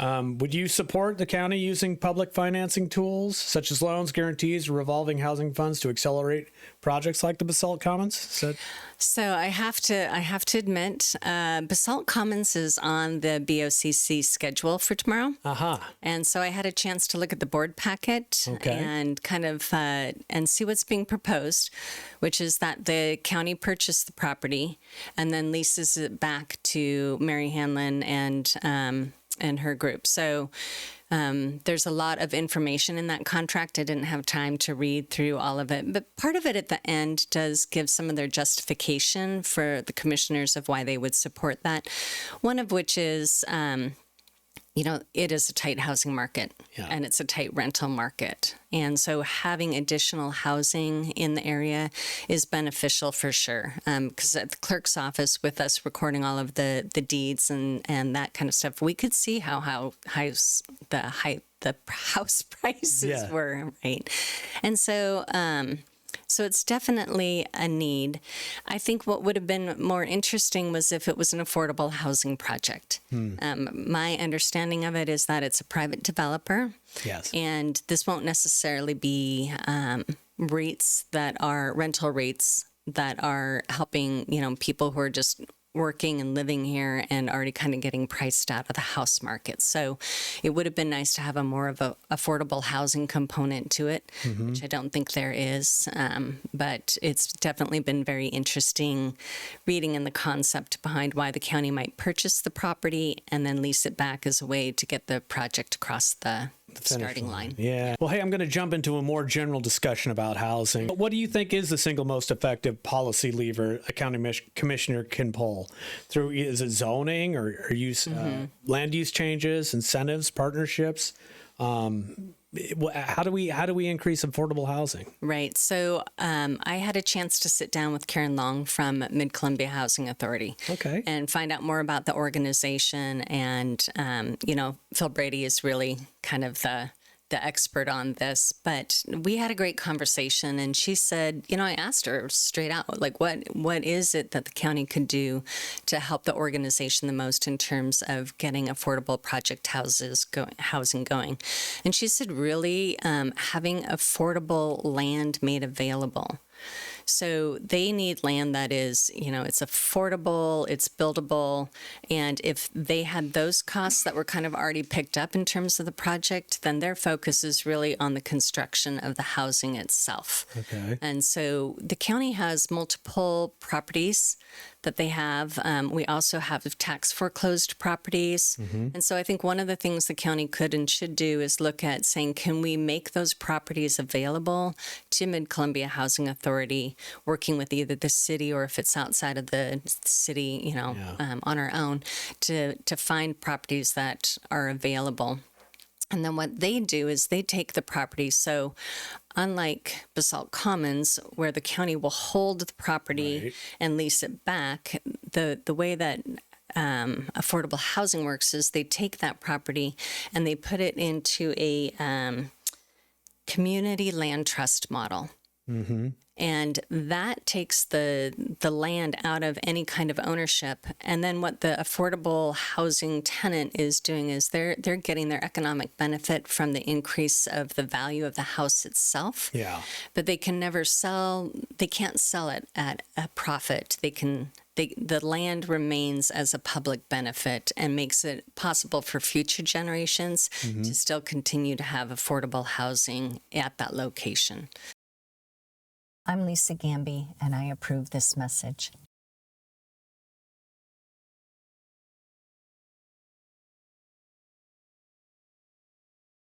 Would you support the county using public financing tools such as loans, guarantees, or revolving housing funds to accelerate projects like the Basalt Commons? So I have to admit, Basalt Commons is on the BOCC schedule for tomorrow. And so I had a chance to look at the board packet and kind of and see what's being proposed, which is that the county purchased the property and then leases it back to Mary Hanlon and her group. So there's a lot of information in that contract. I didn't have time to read through all of it, but part of it at the end does give some of their justification for the commissioners of why they would support that. One of which is, it is a tight housing market and it's a tight rental market. And so having additional housing in the area is beneficial for sure. Because at the clerk's office with us recording all of the deeds and that kind of stuff, we could see how the house prices were, right? And so, so it's definitely a need. I think what would have been more interesting was if it was an affordable housing project. My understanding of it is that it's a private developer. Yes. And this won't necessarily be rates that are rental rates that are helping, people who are just working and living here and already kind of getting priced out of the house market. So it would have been nice to have a more of a affordable housing component to it, which I don't think there is. But it's definitely been very interesting reading in the concept behind why the county might purchase the property and then lease it back as a way to get the project across the starting line. Yeah. Well, hey, I'm going to jump into a more general discussion about housing. What do you think is the single most effective policy lever a county commissioner can pull? Is it zoning or land use changes, incentives, partnerships? How do we increase affordable housing? Right. So I had a chance to sit down with Karen Long from Mid-Columbia Housing Authority and find out more about the organization. And, Phil Brady is really kind of the expert on this, but we had a great conversation and she said, I asked her straight out, like, what is it that the county could do to help the organization the most in terms of getting affordable project housing going? And she said, really having affordable land made available. So they need land that is, it's affordable, it's buildable. And if they had those costs that were kind of already picked up in terms of the project, then their focus is really on the construction of the housing itself. Okay. And so the county has multiple properties that they have. We also have tax foreclosed properties. And so I think one of the things the county could and should do is look at saying, can we make those properties available to Mid-Columbia Housing Authority, working with either the city or if it's outside of the city, on our own, to find properties that are available. And then what they do is they take the property. So unlike Basalt Commons, where the county will hold the property and lease it back, the way that affordable housing works is they take that property and they put it into a community land trust model. And that takes the land out of any kind of ownership. And then what the affordable housing tenant is doing is they're getting their economic benefit from the increase of the value of the house itself. Yeah. But they can never they can't sell it at a profit. The land remains as a public benefit and makes it possible for future generations to still continue to have affordable housing at that location. I'm Lisa Gambee, and I approve this message.